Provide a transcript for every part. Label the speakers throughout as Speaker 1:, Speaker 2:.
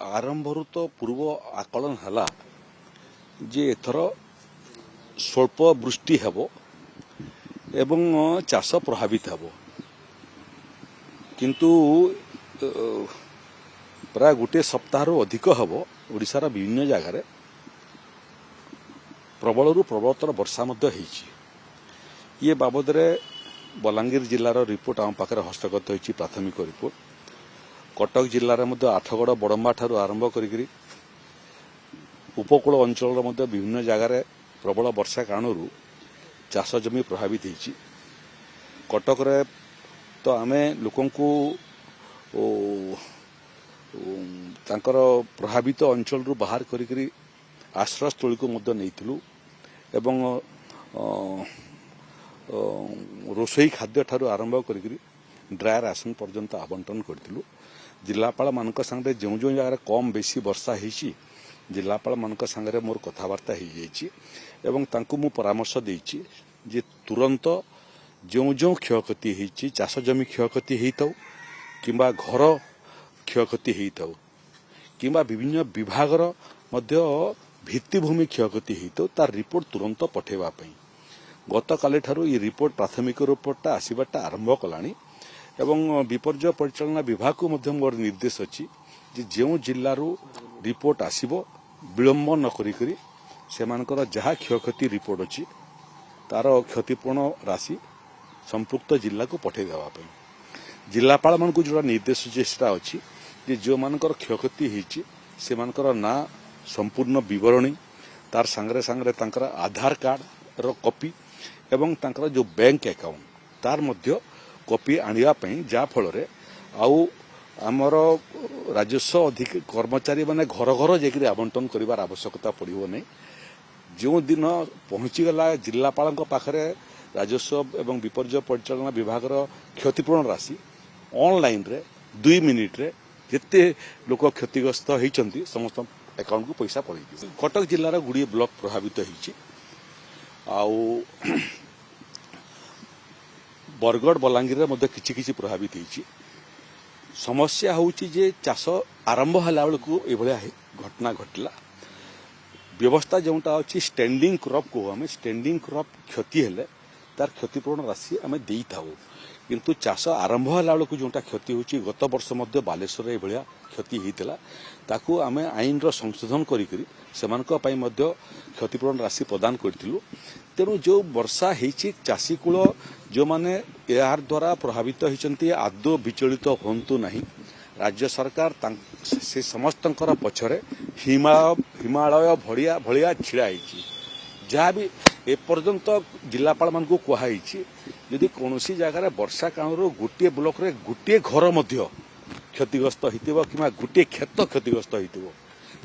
Speaker 1: आरंभरू तो पूर्व आकलन है जे एथर स्वल्प वृष्टि हेबो एवं चाष प्रभावित हेबो किंतु प्राय गोटे सप्ताह अधिक हेबो ओडिशार विभिन्न जगार प्रबलरू प्रबलतर वर्षा मध्य होइछि। ये बाबद रे बलांगीर जिलार रिपोर्ट आम पाखे हस्तगत होइछि। प्राथमिक रिपोर्ट कटक जिलार मध्य आठगड़ बड़म्बा ठारू आरंभ करी उपकूल अंचल मध्य विभिन्न जगार प्रबल वर्षा कारण चाष जमी प्रभावित होइछि। कटक रे तो आमे लोकंकु तांकर प्रभावित अंचल रु बाहर करी आश्रयस्थली को मध्य नैथिलु एवं रोसई खाद्य ठारू आरंभ करी ड्राय राशन पर्यंत आवंटन करथिलु। जिलापाल मानक संगे जो जो जगह कम बेसी वर्षा होइछि जिलापाल मानक संगे मोर कथबार्ता हो जाइछि एवं तांकु मु परामर्श देइछि जे तुरंत जो जो क्षयक्षति होइछि चाष जमी क्षयक्षति होइथौ किंबा घर क्षयक्षति होइथौ किंबा विभिन्न विभागर मध्य भित्तिभूमि क्षयक्षति होइथौ तार रिपोर्ट तुरंत पठेबा पई गत काली ठारू ये रिपोर्ट प्राथमिक रिपोर्टटा आसीबाटा आरंभ कलानी एवं विपर्यय परिचालना विभाग को मध्य मोर निर्देश अछि जे जो जिल्लारू रिपोर्ट आसीबो विलंब न करी सेमानकर जहा क्षयक्षति रिपोर्ट अछि तार क्षतिपूर्ण राशि संपुक्त जिला को पठे देवा पई जिलापाल मान को जोड़ा निर्देश जेस्टा अछि जे जो मानकर क्षयक्षति हिछि सेमानकर ना संपूर्ण विवरणी तार संगरे संगरे तांकर आधार कार्ड रो कॉपी एवं तांकर जो बैंक अकाउंट तार मध्य कॉपी आनिया पई जा फल रे आउ आमर राजस्व अधिक कर्मचारी माने घर घर जेकरी आवंटन करिवार आवश्यकता पड़िबो नै। जो दिन पहुंची गला जिलापाल पाखरे राजस्व एवं विपर्यय परिचालना विभाग क्षतिपूर्ण राशि ऑनलाइन रे 2 मिनिट रे जेते लोक क्षतिग्रस्त होइचंती समस्त अकाउंट को पैसा पड़े। कटक जिलार गुड़ी ब्लॉक प्रभावित होइछि आउ बरगढ़ बलांगीर मध्य किछि किछि प्रभावित होइछि। समस्या होउछि जे चाष आरंभ हला बेलकु एभलिया घटना घटला व्यवस्था जोटा अछि स्टैंडिंग क्रॉप को हमें स्टैंडिंग क्रॉप क्षति हेले तार क्षतिपूर्ण राशि आमे देई थाउ किंतु चाष आरंभ हला बेलकु जोटा क्षति होउछि गत वर्ष मध्य बालेश्वर एभलिया क्षति हेतिला ताकू आमे आईन रो संशोधन करी सेमानक पई मध्य क्षतिपूर्ण राशि प्रदान करथिलु। तेणु जो वर्षा हेछि चाषी कूल जो माने यार द्वारा प्रभावित होइचंती आदौ विचलित होंतु नहीं। राज्य सरकार से समस्तंकर पछरे हिमालय भड़िया भलिया छिड़ा होइछि जहाँ भी एपर्यंत जिलापाल मान को कहुई यदि कौन जगार वर्षा कारण गोटे ब्लॉक रे गोटे घर मध्य क्षतिग्रस्त होइतिबो किमा गोटे क्षेत्र क्षतिग्रस्त होइतिबो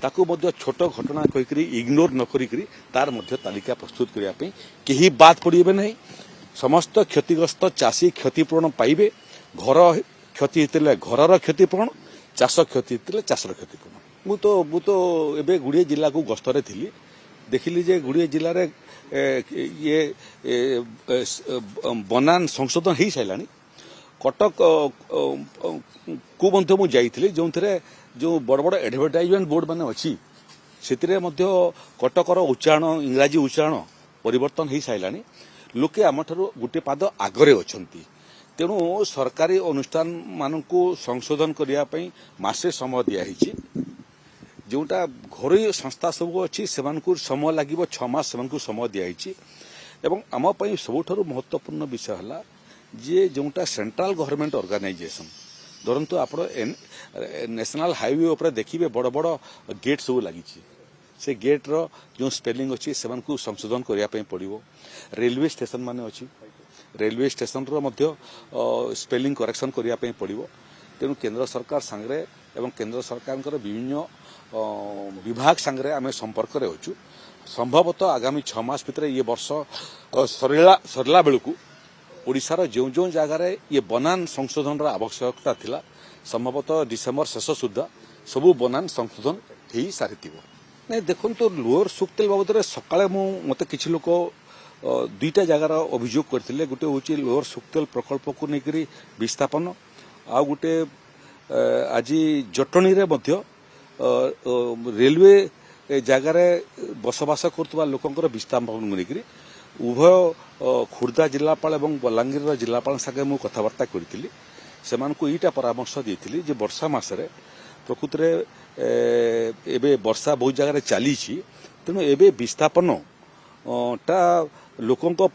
Speaker 1: ताकू मध्य छोट घटना कहिकरी इग्नोर न करिकरी तार मध्य तालिका प्रस्तुत करिया पई केही बात पड़िबे नहीं। समस्त क्षतिग्रस्त चाषी क्षतिपूर्ण पाइबे घर क्षति हेतिले घरर क्षतिपूर्ण चाष क्षति हेतिले चाषर क्षतिपूर्ण। मु तो एबे गुड़िए जिला को गस्तरे थिली देखिली जे गुड़िए जिल्ला रे ये बनान संशोधन हो सारानी कटक को मध्य मु जाइथिली जो जो बड़ बड़ एडवर्टाइजमेंट बोर्ड माने अछि सेतिरे मध्य कटकर उच्चारण इंग्राजी उच्चारण परिवर्तन हो सारानी लोके आमठारु गोटे पाद आगरे अछंती। तेणु सरकारी अनुष्ठान मानकु संशोधन करिया पई मासे समय दिया हिची जोटा घरोई संस्था सब अच्छी सेमानकु समय लागिबो 6 मास सेमानकु समय दिया हिची एवं आम पई सबुठारु महत्वपूर्ण विषय हला जे जोटा सेंट्रल गवर्नमेंट ऑर्गेनाइजेशन धरंतु आपण नेशनल हाईवे ऊपर देखिबे बड़ बड़ गेट सब लागि से गेट रो जो स्पेलिंग अच्छी सेमानकु संशोधन करिया पई पड़िबो। रेलवे स्टेशन माने अच्छी रेलवे स्टेशन रो मध्य स्पेलिंग करेक्शन करिया पई पड़िबो। तेणु केंद्र सरकार संगे एवं केंद्र सरकार विभिन्न विभाग संगे आम संपर्क रे अछु संभवतः आगामी 6 मास भितर ये वर्ष सरला बेलू ओडिशार जो जो जगार ये बनान संशोधन आवश्यकता थिला संभवतः डिसेम्बर शेष सुधा सबू बनान संशोधन हो सारी नहीं। देखो तो लोअर सुक्तेल बाबद सकाळे मते किछि लोक 2टा जगार अभियोग करथिले गोटे होची लोअर सुक्तेल प्रकल्प को लेकर विस्थापन आ गोटे आज जटणी रे मध्य रेलवे जगार बसवास कर लोकंर विस्थापन नहीं उभय खोर्धा जिलापाल और बलांगीर जिलापाल सागे मुझे कथबार्ता करी से ईटा परामर्श देती जे वर्षा मसरे प्रकृत में वर्षा बहुत जगह चली तेणु एवं विस्थापन टा लोकों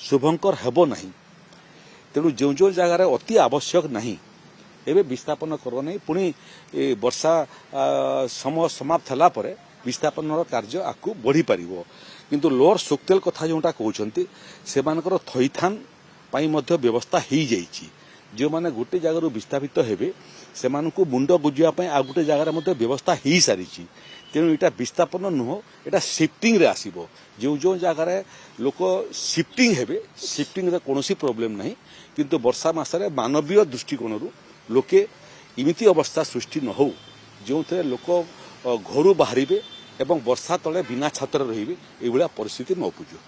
Speaker 1: शुभंकर हेब ना तेणु जो जो जगार अति आवश्यक नहीं एवं विस्थापन कर नहीं पुणी वर्षा समय समाप्त होला परे विस्थापन कार्य आकु बढ़ी पार किंतु लोअर सोक्तेल कथा जोटा कहते से थईथान व्यवस्था हो जाइए जो मैंने गोटे जगार विस्थापित हेबे से मुंड गुजापी आ गोटे जगार व्यवस्था हो सारी तेणु यहाँ विस्थापन नुह यहाँ सिफ्टिंग रे आसीबो जो जो जगार लोक सिफ्टिंग हेबे सिफ्टिंग रे कौन प्रोब्लेम नहीं किंतु वर्षा मसरे मानवीय दृष्टिकोण लोके इमिति अवस्था सृष्टि न हो जो थे लोक घर बाहर एवं वर्षा तले बिना छात्र रही परिस्थिति न उपजु।